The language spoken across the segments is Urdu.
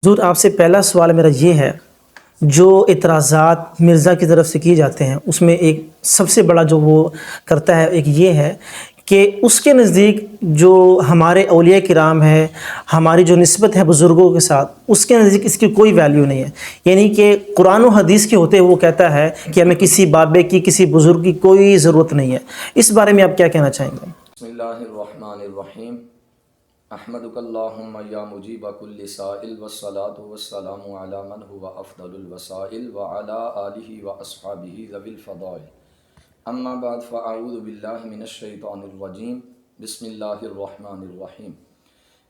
حضور آپ سے پہلا سوال میرا یہ ہے، جو اعتراضات مرزا کی طرف سے کیے جاتے ہیں اس میں ایک سب سے بڑا جو وہ کرتا ہے ایک یہ ہے کہ اس کے نزدیک جو ہمارے اولیاء کرام ہے، ہماری جو نسبت ہے بزرگوں کے ساتھ، اس کے نزدیک اس کی کوئی ویلیو نہیں ہے، یعنی کہ قرآن و حدیث کے ہوتے وہ کہتا ہے کہ ہمیں کسی بابے کی کسی بزرگ کی کوئی ضرورت نہیں ہے۔ اس بارے میں آپ کیا کہنا چاہیں گے؟ بسم اللہ الرحمن الرحیم احمدک اللہم یا مجیب کل سائل والصلاة والسلام علی من هو افضل الوسائل وعلی آلہ واصحابہ ذوی الفضائل اما بعد فاعوذ باللہ من الشیطان الرجیم بسم اللہ الرحمن الرحیم۔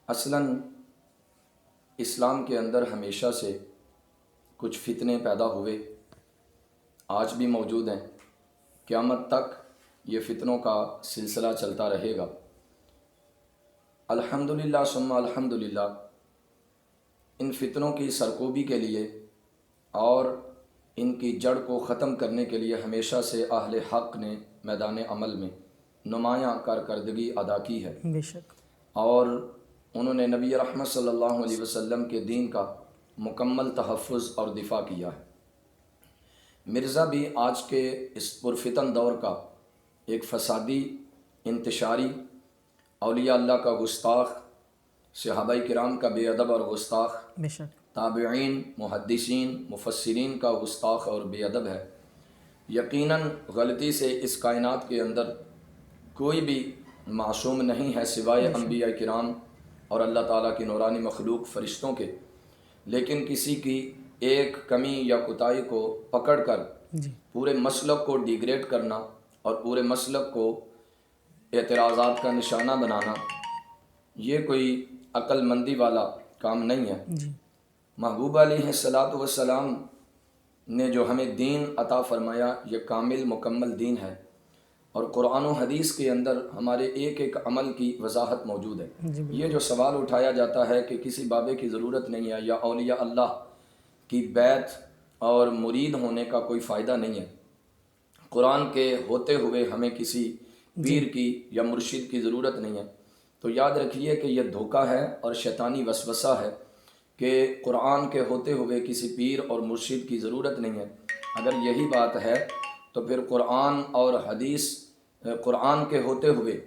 اصلاً اسلام کے اندر ہمیشہ سے کچھ فتنے پیدا ہوئے، آج بھی موجود ہیں، قیامت تک یہ فتنوں کا سلسلہ چلتا رہے گا۔ الحمدللہ ثم الحمدللہ، ان فتنوں کی سرکوبی کے لیے اور ان کی جڑ کو ختم کرنے کے لیے ہمیشہ سے اہل حق نے میدان عمل میں نمایاں کارکردگی ادا کی ہے، بے شک، اور انہوں نے نبی رحمت صلی اللہ علیہ وسلم کے دین کا مکمل تحفظ اور دفاع کیا ہے۔ مرزا بھی آج کے اس پرفتن دور کا ایک فسادی، انتشاری، اولیاء اللہ کا گستاخ، صحابہ کرام کا بے ادب اور گستاخ، بے شک، تابعین، محدثین، مفسرین کا گستاخ اور بے ادب ہے۔ یقیناً غلطی سے اس کائنات کے اندر کوئی بھی معصوم نہیں ہے سوائے انبیاء کرام اور اللہ تعالیٰ کی نورانی مخلوق فرشتوں کے، لیکن کسی کی ایک کمی یا کوتاہی کو پکڑ کر پورے مسلک کو ڈیگریڈ کرنا اور پورے مسلک کو اعتراضات کا نشانہ بنانا، یہ کوئی عقل مندی والا کام نہیں ہے۔ محبوب علیہ الصلاۃ والسلام نے جو ہمیں دین عطا فرمایا، یہ کامل مکمل دین ہے، اور قرآن و حدیث کے اندر ہمارے ایک ایک عمل کی وضاحت موجود ہے۔ یہ جو سوال اٹھایا جاتا ہے کہ کسی بابے کی ضرورت نہیں ہے یا اولیاء اللہ کی بیعت اور مرید ہونے کا کوئی فائدہ نہیں ہے، قرآن کے ہوتے ہوئے ہمیں کسی پیر کی یا مرشد کی ضرورت نہیں ہے، تو یاد رکھیے کہ یہ دھوکہ ہے اور شیطانی وسوسہ ہے کہ قرآن کے ہوتے ہوئے کسی پیر اور مرشد کی ضرورت نہیں ہے۔ اگر یہی بات ہے تو پھر قرآن اور حدیث، قرآن کے ہوتے ہوئے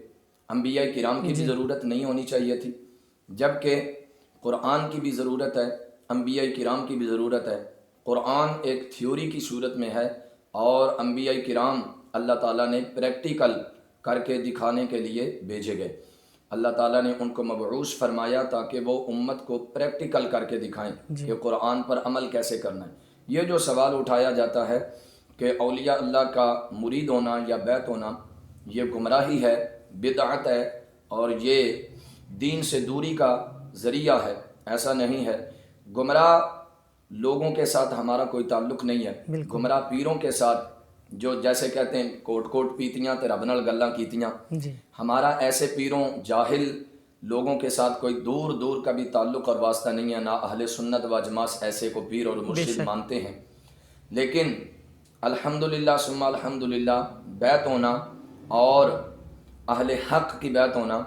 انبیاء کرام کی بھی ضرورت نہیں ہونی چاہیے تھی، جبکہ قرآن کی بھی ضرورت ہے، انبیاء کرام کی بھی ضرورت ہے۔ قرآن ایک تھیوری کی صورت میں ہے، اور انبیاء کرام اللہ تعالیٰ نے پریکٹیکل کر کے دکھانے کے لیے بھیجے گئے۔ اللہ تعالیٰ نے ان کو مبعوث فرمایا تاکہ وہ امت کو پریکٹیکل کر کے دکھائیں کہ قرآن پر عمل کیسے کرنا ہے۔ یہ جو سوال اٹھایا جاتا ہے کہ اولیاء اللہ کا مرید ہونا یا بیعت ہونا یہ گمراہی ہے، بدعت ہے، اور یہ دین سے دوری کا ذریعہ ہے، ایسا نہیں ہے۔ گمراہ لوگوں کے ساتھ ہمارا کوئی تعلق نہیں ہے، گمراہ پیروں کے ساتھ، جو جیسے کہتے ہیں کوٹ کوٹ پیتیاں تے رب نال گلاں کیتیاں، ہمارا ایسے پیروں جاہل لوگوں کے ساتھ کوئی دور دور کا بھی تعلق اور واسطہ نہیں ہے، نہ اہل سنت و جماعت ایسے کو پیر اور مرشد مانتے ہیں۔ لیکن الحمدللہ ثم الحمدللہ، بیعت ہونا اور اہل حق کی بیعت ہونا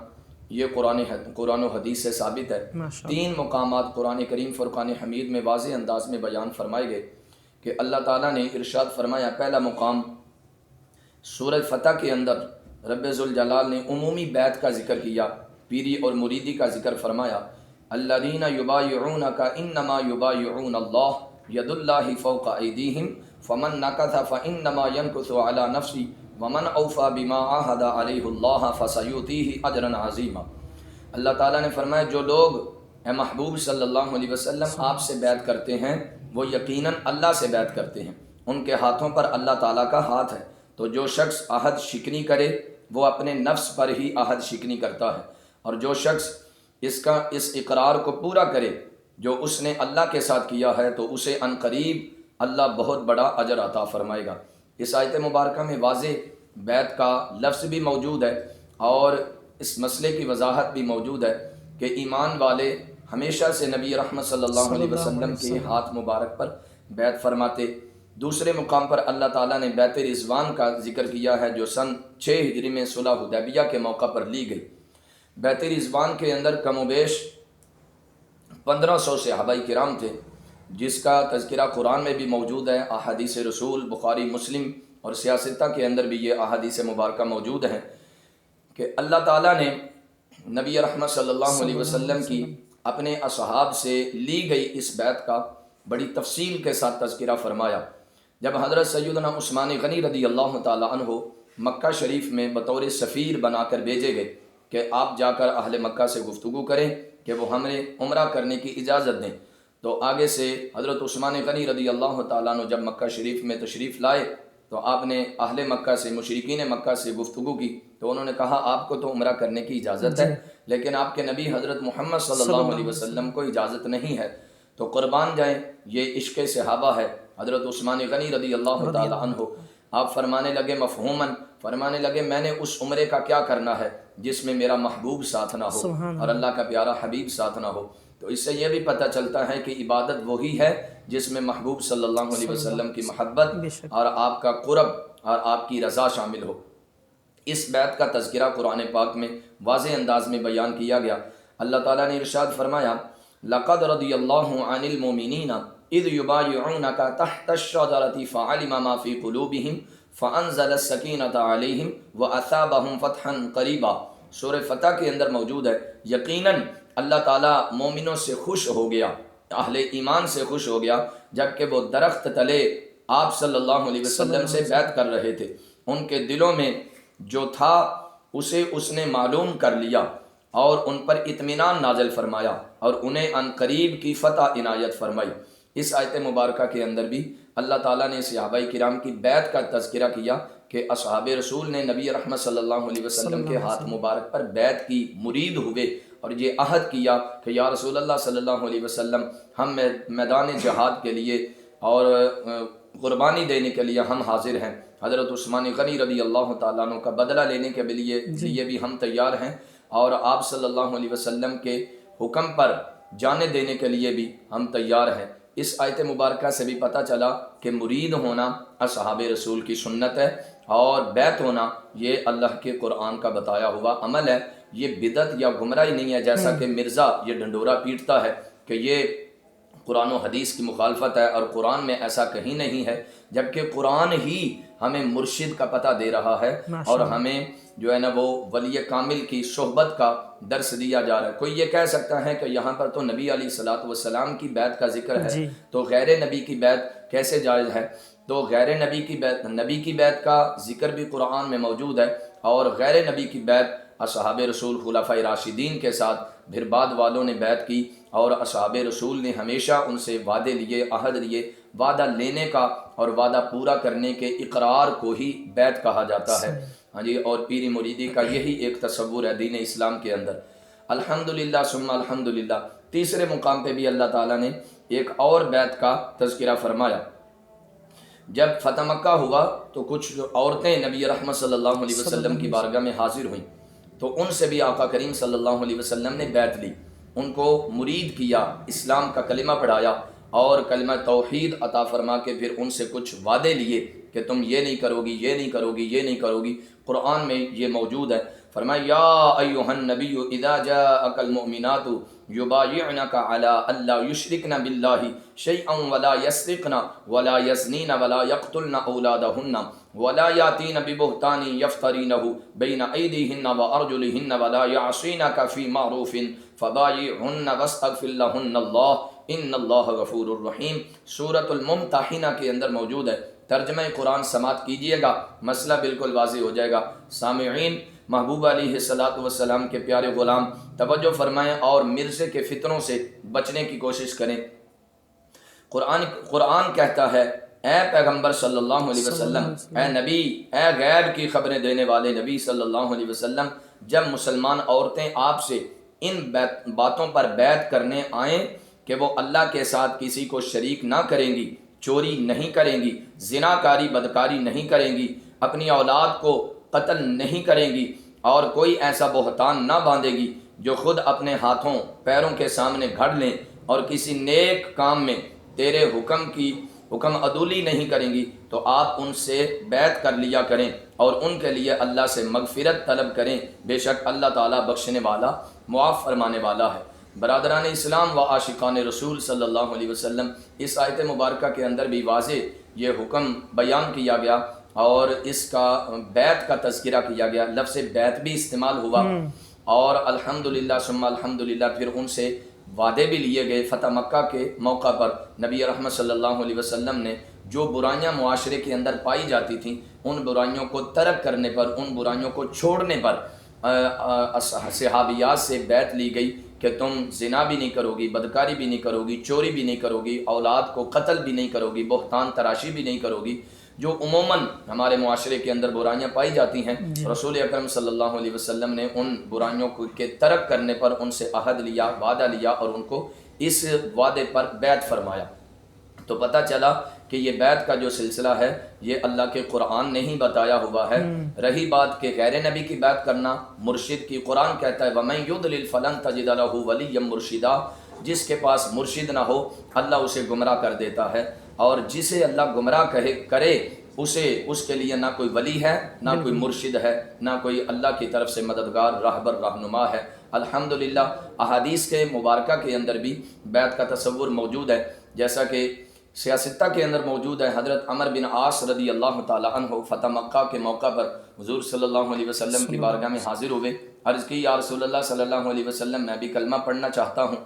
یہ قرآن و حدیث سے ثابت ہے۔ 3 مقامات قرآن کریم فرقان حمید میں واضح انداز میں بیان فرمائے گئے کہ اللہ تعالیٰ نے ارشاد فرمایا۔ پہلا مقام سورہ فتح کے اندر رب ذوالجلال نے عمومی بیعت کا ذکر کیا، پیری اور مریدی کا ذکر فرمایا۔ الذین یبایعونک انما یبایعون اللہ ید اللہ فوق ایدیہم فمن نکث فانما ینکث علی نفسہ ومن اوفی بما عاہد علیہ اللہ فسیؤتیہ اجرا عظیما۔ اللہ تعالیٰ نے فرمایا جو لوگ اے محبوب صلی اللہ علیہ وسلم آپ سے بیعت کرتے ہیں وہ یقیناً اللہ سے بیعت کرتے ہیں، ان کے ہاتھوں پر اللہ تعالیٰ کا ہاتھ ہے، تو جو شخص عہد شکنی کرے وہ اپنے نفس پر ہی عہد شکنی کرتا ہے، اور جو شخص اس اقرار کو پورا کرے جو اس نے اللہ کے ساتھ کیا ہے تو اسے عن قریب اللہ بہت بڑا اجر عطا فرمائے گا۔ اس آیت مبارکہ میں واضح بیعت کا لفظ بھی موجود ہے، اور اس مسئلے کی وضاحت بھی موجود ہے کہ ایمان والے ہمیشہ سے نبی رحمت صلی اللہ علیہ وسلم کے ہاتھ مبارک پر بیعت فرماتے۔ دوسرے مقام پر اللہ تعالیٰ نے بیعت رضوان کا ذکر کیا ہے، جو سن 6 ہجری میں صلح حدیبیہ کے موقع پر لی گئی۔ بیعت رضوان کے اندر کم و بیش 1500 صحابہ کرام تھے، جس کا تذکرہ قرآن میں بھی موجود ہے، احادیث رسول بخاری مسلم اور سیاستہ کے اندر بھی یہ احادیث مبارکہ موجود ہیں کہ اللہ تعالیٰ نے نبی رحمت صلی اللہ علیہ وسلم کی اپنے اصحاب سے لی گئی اس بیعت کا بڑی تفصیل کے ساتھ تذکرہ فرمایا۔ جب حضرت سیدنا عثمان غنی رضی اللہ تعالیٰ عنہ مکہ شریف میں بطور سفیر بنا کر بھیجے گئے کہ آپ جا کر اہل مکہ سے گفتگو کریں کہ وہ ہمیں عمرہ کرنے کی اجازت دیں، تو آگے سے حضرت عثمان غنی رضی اللہ تعالیٰ عنہ جب مکہ شریف میں تشریف لائے تو آپ نے اہل مکہ سے، مشرکین مکہ سے گفتگو کی، تو انہوں نے کہا آپ کو تو عمرہ کرنے کی اجازت ہے، لیکن آپ کے نبی حضرت محمد صلی اللہ علیہ وسلم کو اجازت نہیں ہے، تو قربان جائیں، یہ عشق صحابہ ہے۔ حضرت عثمان غنی رضی اللہ تعالیٰ عنہ آپ فرمانے لگے مفہوماً، فرمانے لگے میں نے اس عمرے کا کیا کرنا ہے جس میں میرا محبوب ساتھ نہ ہو اور اللہ کا پیارا حبیب ساتھ نہ ہو۔ تو اس سے یہ بھی پتہ چلتا ہے کہ عبادت وہی ہے جس میں محبوب صلی اللہ علیہ وسلم کی محبت اور آپ کا قرب اور آپ کی رضا شامل ہو۔ اس بیعت کا تذکرہ قرآن پاک میں واضح انداز میں بیان کیا گیا۔ اللہ تعالیٰ نے ارشاد فرمایا لَقَدْ رَضِيَ اللَّهُ عَنِ الْمُؤْمِنِينَ إِذْ يُبَايِعُونَكَ تَحْتَ الشَّجَرَةِ فَعَلِمَ مَا فِي قُلُوبِهِمْ فَأَنزَلَ السَّكِينَةَ عَلَيْهِمْ وَأَثَابَهُمْ فَتْحًا قَرِيبًا۔ سورہ فتح کے اندر موجود ہے، یقیناً اللہ تعالیٰ مومنوں سے خوش ہو گیا، اہل ایمان سے خوش ہو گیا، جبکہ وہ درخت تلے آپ صلی اللہ علیہ وسلم سے بیعت کر رہے تھے، ان کے دلوں میں جو تھا اسے اس نے معلوم کر لیا اور ان پر اطمینان نازل فرمایا اور انہیں عن قریب کی فتح عنایت فرمائی۔ اس آیت مبارکہ کے اندر بھی اللہ تعالیٰ نے صحابہ کرام کی بیعت کا تذکرہ کیا کہ اصحاب رسول نے نبی رحمت صلی اللہ علیہ وسلم کے ہاتھ مبارک پر بیعت کی، مرید ہوئے اور یہ عہد کیا کہ یا رسول اللہ صلی اللہ علیہ وسلم ہم میدان جہاد کے لیے اور قربانی دینے کے لیے ہم حاضر ہیں، حضرت عثمان غنی رضی اللہ تعالیٰ عنہ کا بدلہ لینے کے لیے بھی ہم تیار ہیں، اور آپ صلی اللہ علیہ وسلم کے حکم پر جانے دینے کے لیے بھی ہم تیار ہیں۔ اس آیت مبارکہ سے بھی پتہ چلا کہ مرید ہونا اصحاب رسول کی سنت ہے اور بیعت ہونا یہ اللہ کے قرآن کا بتایا ہوا عمل ہے، یہ بدعت یا گمراہی نہیں ہے جیسا کہ مرزا یہ ڈنڈورا پیٹتا ہے کہ یہ قرآن و حدیث کی مخالفت ہے، اور قرآن میں ایسا کہیں نہیں ہے، جبکہ قرآن ہی ہمیں مرشد کا پتہ دے رہا ہے اور ہمیں جو ہے نا وہ ولی کامل کی صحبت کا درس دیا جا رہا ہے۔ کوئی یہ کہہ سکتا ہے کہ یہاں پر تو نبی علیہ الصلوۃ والسلام کی بیعت کا ذکر ہے، تو غیر نبی کی بیعت کیسے جائز ہے؟ تو غیر نبی کی بیعت، نبی کی بیعت کا ذکر بھی قرآن میں موجود ہے، اور غیر نبی کی بیعت اصحاب رسول خلفائے راشدین کے ساتھ پھر بعد والوں نے بیعت کی، اور اصحاب رسول نے ہمیشہ ان سے وعدے لیے، عہد لیے۔ وعدہ لینے کا اور وعدہ پورا کرنے کے اقرار کو ہی بیعت کہا جاتا ہے، ہاں جی، اور پیری مریدی کا یہی ایک تصور ہے دین اسلام کے اندر۔ الحمدللہ ثم الحمدللہ۔ تیسرے مقام پہ بھی اللہ تعالیٰ نے ایک اور بیعت کا تذکرہ فرمایا۔ جب فتح مکہ ہوا تو کچھ عورتیں نبی رحمت صلی اللہ علیہ وسلم کی بارگاہ میں حاضر ہوئیں، تو ان سے بھی آقا کریم صلی اللہ علیہ وسلم نے بیعت لی، ان کو مرید کیا، اسلام کا کلمہ پڑھایا اور کلمہ توحید عطا فرما کے پھر ان سے کچھ وعدے لیے کہ تم یہ نہیں کرو گی، یہ نہیں کرو گی، یہ نہیں کرو گی۔ قرآن میں یہ موجود ہے، فرمایا یا ایھا النبی اذا جاءک المؤمنات یبایعنک علی الا یشرکن باللہ شیئا ولا یسرقن ولا یزنین ولا یقتلن اولادہن ولا یاتین ببہتان یفترینہ بین ایدیہن وارجلہن ولا یعصینک فی معروف فبایعہن واستغفر لہن اللہ ان اللہ غفور الرحیم۔ سورۃ الممتحنہ کے اندر موجود ہے، ترجمہ قرآن سماعت کیجئے گا، مسئلہ بالکل واضح ہو جائے گا۔ سامعین، محبوب علیہ الصلوۃ والسلام کے پیارے غلام توجہ فرمائیں اور مرزے کے فتنوں سے بچنے کی کوشش کریں۔ قرآن کہتا ہے اے پیغمبر صلی اللہ علیہ وسلم، اے نبی، اے غیب کی خبریں دینے والے نبی صلی اللہ علیہ وسلم، جب مسلمان عورتیں آپ سے ان باتوں پر بیعت کرنے آئیں کہ وہ اللہ کے ساتھ کسی کو شریک نہ کریں گی، چوری نہیں کریں گی، زناکاری بدکاری نہیں کریں گی، اپنی اولاد کو قتل نہیں کریں گی، اور کوئی ایسا بہتان نہ باندھے گی جو خود اپنے ہاتھوں پیروں کے سامنے گھڑ لیں، اور کسی نیک کام میں تیرے حکم عدولی نہیں کریں گی، تو آپ ان سے بیعت کر لیا کریں اور ان کے لیے اللہ سے مغفرت طلب کریں، بے شک اللہ تعالیٰ بخشنے والا، معاف فرمانے والا ہے۔ برادران اسلام و عاشقان رسول صلی اللہ علیہ وسلم، اس آیت مبارکہ کے اندر بھی واضح یہ حکم بیان کیا گیا اور اس کا بیعت کا تذکرہ کیا گیا، لفظ بیعت بھی استعمال ہوا، اور الحمدللہ ثم الحمدللہ پھر ان سے وعدے بھی لیے گئے۔ فتح مکہ کے موقع پر نبی رحمت صلی اللہ علیہ وسلم نے جو برائیاں معاشرے کے اندر پائی جاتی تھیں، ان برائیوں کو ترک کرنے پر، ان برائیوں کو چھوڑنے پر صحابیات سے بیعت لی گئی کہ تم زنا بھی نہیں کرو گی، بدکاری بھی نہیں کرو گی، چوری بھی نہیں کرو گی، اولاد کو قتل بھی نہیں کرو گی، بہتان تراشی بھی نہیں کرو گی، جو عموماً ہمارے معاشرے کے اندر برائیاں پائی جاتی ہیں۔ رسول اکرم صلی اللہ علیہ وسلم نے ان برائیوں کے ترک کرنے پر ان سے عہد لیا، وعدہ لیا اور ان کو اس وعدے پر بیعت فرمایا۔ تو پتہ چلا کہ یہ بیعت کا جو سلسلہ ہے یہ اللہ کے قرآن نے ہی بتایا ہوا ہے۔ رہی بات کہ غیر نبی کی بیعت کرنا، مرشد کی، قرآن کہتا ہے وَمَن يُضْلِلْ فَلَن تَجِدَ لَهُ وَلِيًّا مُرْشِدًا، جس کے پاس مرشد نہ ہو اللہ اسے گمراہ کر دیتا ہے، اور جسے اللہ گمراہ کرے اس کے لیے نہ کوئی ولی ہے، نہ کوئی مرشد ہے، نہ کوئی اللہ کی طرف سے مددگار، راہبر، رہنما ہے۔ الحمدللہ احادیث کے مبارکہ کے اندر بھی بیعت کا تصور موجود ہے، جیسا کہ سیاستہ کے اندر موجود ہے۔ حضرت عمر بن عاص رضی اللہ تعالی عنہ فتح مکہ کے موقع پر حضور صلی اللہ علیہ وسلم کی بارگاہ میں حاضر ہوئے، عرض کی یا رسول اللہ صلی اللہ علیہ وسلم میں بھی کلمہ پڑھنا چاہتا ہوں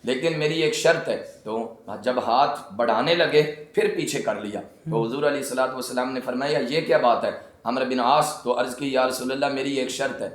لیکن میری ایک شرط ہے۔ تو جب ہاتھ بڑھانے لگے پھر پیچھے کر لیا، تو حضور علیہ الصلوۃ والسلام نے فرمایا یہ کیا بات ہے عمر بن عاص؟ تو عرض کی یا رسول اللہ میری ایک شرط ہے،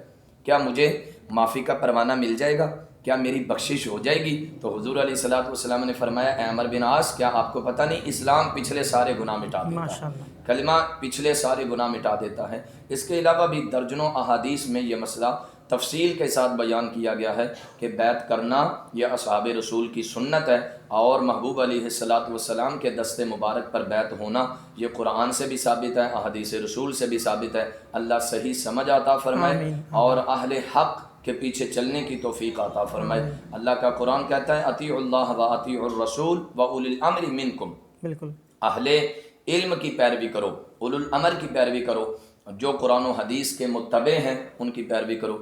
کیا مجھے معافی کا پروانہ مل جائے گا؟ کیا میری بخشش ہو جائے گی؟ تو حضور علیہ الصلوۃ والسلام نے فرمایا اے عمر بن عاص، کیا آپ کو پتہ نہیں اسلام پچھلے سارے گناہ مٹا دیتا ہے، کلمہ پچھلے سارے گناہ مٹا دیتا ہے۔ اس کے علاوہ بھی درجنوں احادیث میں یہ مسئلہ تفصیل کے ساتھ بیان کیا گیا ہے کہ بیعت کرنا یہ اصحاب رسول کی سنت ہے، اور محبوب علیہ الصلوۃ والسلام کے دست مبارک پر بیعت ہونا یہ قرآن سے بھی ثابت ہے، احادیث رسول سے بھی ثابت ہے۔ اللہ صحیح سمجھ عطا فرمائے اور اہل حق کے پیچھے چلنے کی توفیق عطا فرمائے۔ اللہ کا قرآن کہتا ہے اطیعوا اللہ و اطیعوا الرسول و اولی الامر منکم، بالکل اہل علم کی پیروی کرو، اولو الامر کی پیروی کرو، جو قرآن و حدیث کے متبع ہیں ان کی پیروی کرو۔